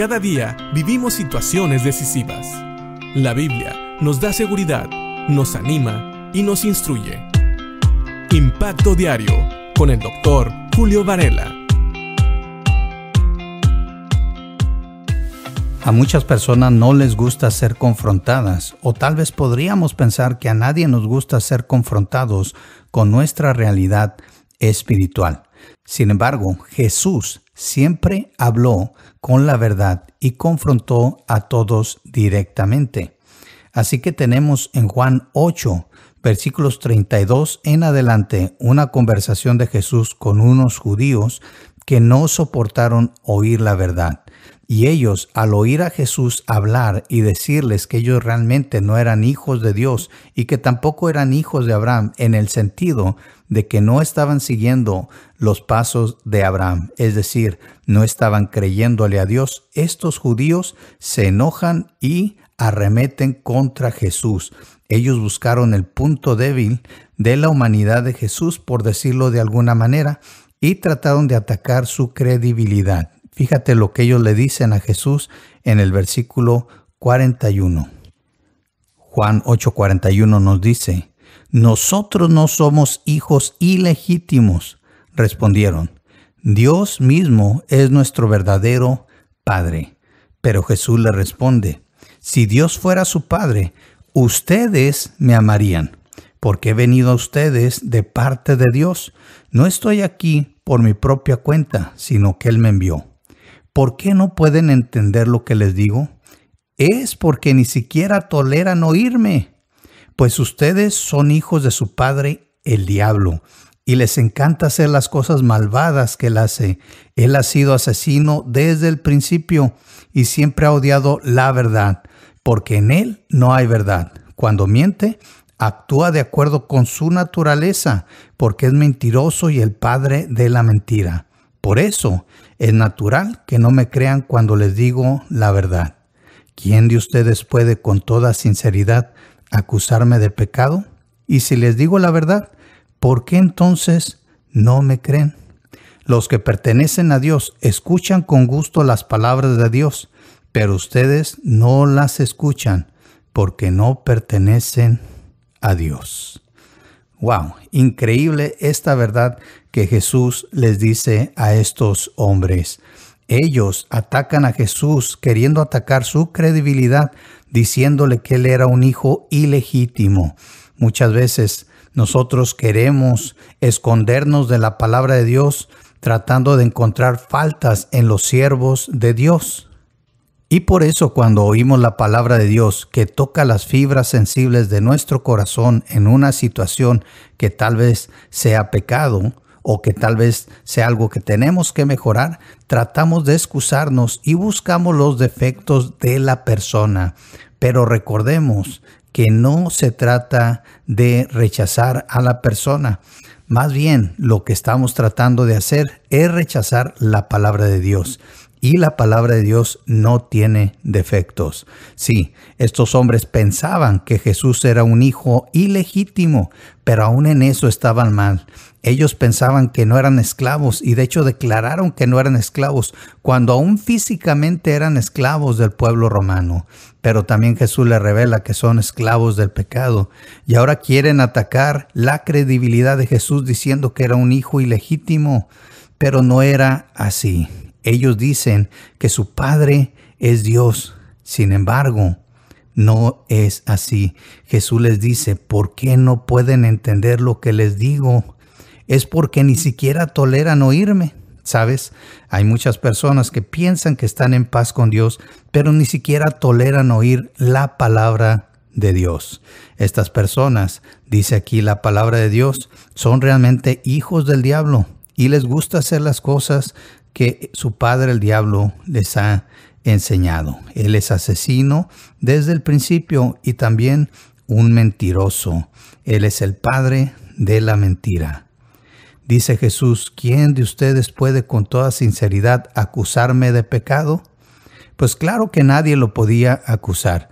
Cada día vivimos situaciones decisivas. La Biblia nos da seguridad, nos anima y nos instruye. Impacto Diario con el Dr. Julio Varela. A muchas personas no les gusta ser confrontadas, o tal vez podríamos pensar que a nadie nos gusta ser confrontados con nuestra realidad espiritual. Sin embargo, Jesús siempre habló con la verdad y confrontó a todos directamente. Así que tenemos en Juan 8, versículos 32 en adelante, una conversación de Jesús con unos judíos que no soportaron oír la verdad. Y ellos, al oír a Jesús hablar y decirles que ellos realmente no eran hijos de Dios y que tampoco eran hijos de Abraham, en el sentido de que no estaban siguiendo los pasos de Abraham, es decir, no estaban creyéndole a Dios, estos judíos se enojan y arremeten contra Jesús. Ellos buscaron el punto débil de la humanidad de Jesús, por decirlo de alguna manera, y trataron de atacar su credibilidad. Fíjate lo que ellos le dicen a Jesús en el versículo 41. Juan 8:41 nos dice: «Nosotros no somos hijos ilegítimos», respondieron. «Dios mismo es nuestro verdadero Padre». Pero Jesús le responde: «Si Dios fuera su Padre, ustedes me amarían, porque he venido a ustedes de parte de Dios. No estoy aquí por mi propia cuenta, sino que Él me envió. ¿Por qué no pueden entender lo que les digo? Es porque ni siquiera toleran oírme, pues ustedes son hijos de su padre, el diablo, y les encanta hacer las cosas malvadas que Él hace. Él ha sido asesino desde el principio y siempre ha odiado la verdad, porque en Él no hay verdad. Cuando miente, actúa de acuerdo con su naturaleza, porque es mentiroso y el padre de la mentira. Por eso es natural que no me crean cuando les digo la verdad. ¿Quién de ustedes puede con toda sinceridad acusarme de pecado? Y si les digo la verdad, ¿por qué entonces no me creen? Los que pertenecen a Dios escuchan con gusto las palabras de Dios, pero ustedes no las escuchan porque no pertenecen a Dios». ¡Wow! Increíble esta verdad que Jesús les dice a estos hombres. Ellos atacan a Jesús queriendo atacar su credibilidad, diciéndole que Él era un hijo ilegítimo. Muchas veces nosotros queremos escondernos de la palabra de Dios, tratando de encontrar faltas en los siervos de Dios. Y por eso cuando oímos la palabra de Dios que toca las fibras sensibles de nuestro corazón en una situación que tal vez sea pecado o que tal vez sea algo que tenemos que mejorar, tratamos de excusarnos y buscamos los defectos de la persona. Pero recordemos que no se trata de rechazar a la persona. Más bien, lo que estamos tratando de hacer es rechazar la palabra de Dios. Y la palabra de Dios no tiene defectos. Sí, estos hombres pensaban que Jesús era un hijo ilegítimo, pero aún en eso estaban mal. Ellos pensaban que no eran esclavos y de hecho declararon que no eran esclavos cuando aún físicamente eran esclavos del pueblo romano. Pero también Jesús les revela que son esclavos del pecado y ahora quieren atacar la credibilidad de Jesús diciendo que era un hijo ilegítimo, pero no era así. Ellos dicen que su Padre es Dios. Sin embargo, no es así. Jesús les dice: ¿por qué no pueden entender lo que les digo? Es porque ni siquiera toleran oírme. ¿Sabes? Hay muchas personas que piensan que están en paz con Dios, pero ni siquiera toleran oír la palabra de Dios. Estas personas, dice aquí la palabra de Dios, son realmente hijos del diablo y les gusta hacer las cosas que su padre el diablo les ha enseñado. Él es asesino desde el principio y también un mentiroso. Él es el padre de la mentira. Dice Jesús: ¿quién de ustedes puede con toda sinceridad acusarme de pecado? Pues claro que nadie lo podía acusar.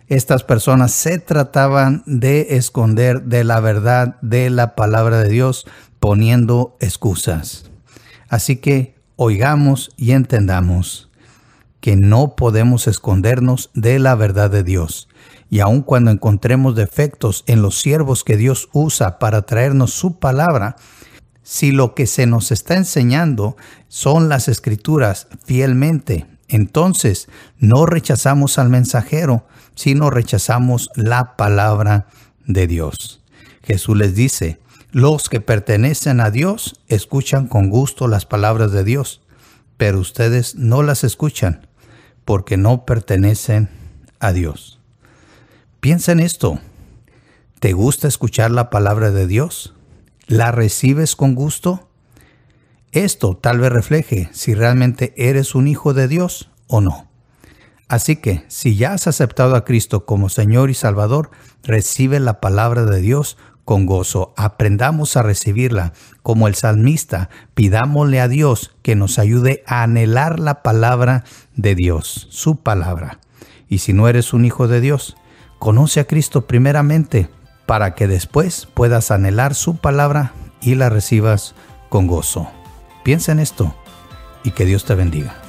Estas personas se trataban de esconder de la verdad de la palabra de Dios poniendo excusas. Así que oigamos y entendamos que no podemos escondernos de la verdad de Dios. Y aun cuando encontremos defectos en los siervos que Dios usa para traernos su palabra, si lo que se nos está enseñando son las Escrituras fielmente, entonces no rechazamos al mensajero, sino rechazamos la palabra de Dios. Jesús les dice, los que pertenecen a Dios escuchan con gusto las palabras de Dios, pero ustedes no las escuchan porque no pertenecen a Dios. Piensa en esto. ¿Te gusta escuchar la palabra de Dios? ¿La recibes con gusto? Esto tal vez refleje si realmente eres un hijo de Dios o no. Así que, si ya has aceptado a Cristo como Señor y Salvador, recibe la palabra de Dios con gozo. Aprendamos a recibirla. Como el salmista, pidámosle a Dios que nos ayude a anhelar la palabra de Dios, su palabra. Y si no eres un hijo de Dios, conoce a Cristo primeramente para que después puedas anhelar su palabra y la recibas con gozo. Piensa en esto y que Dios te bendiga.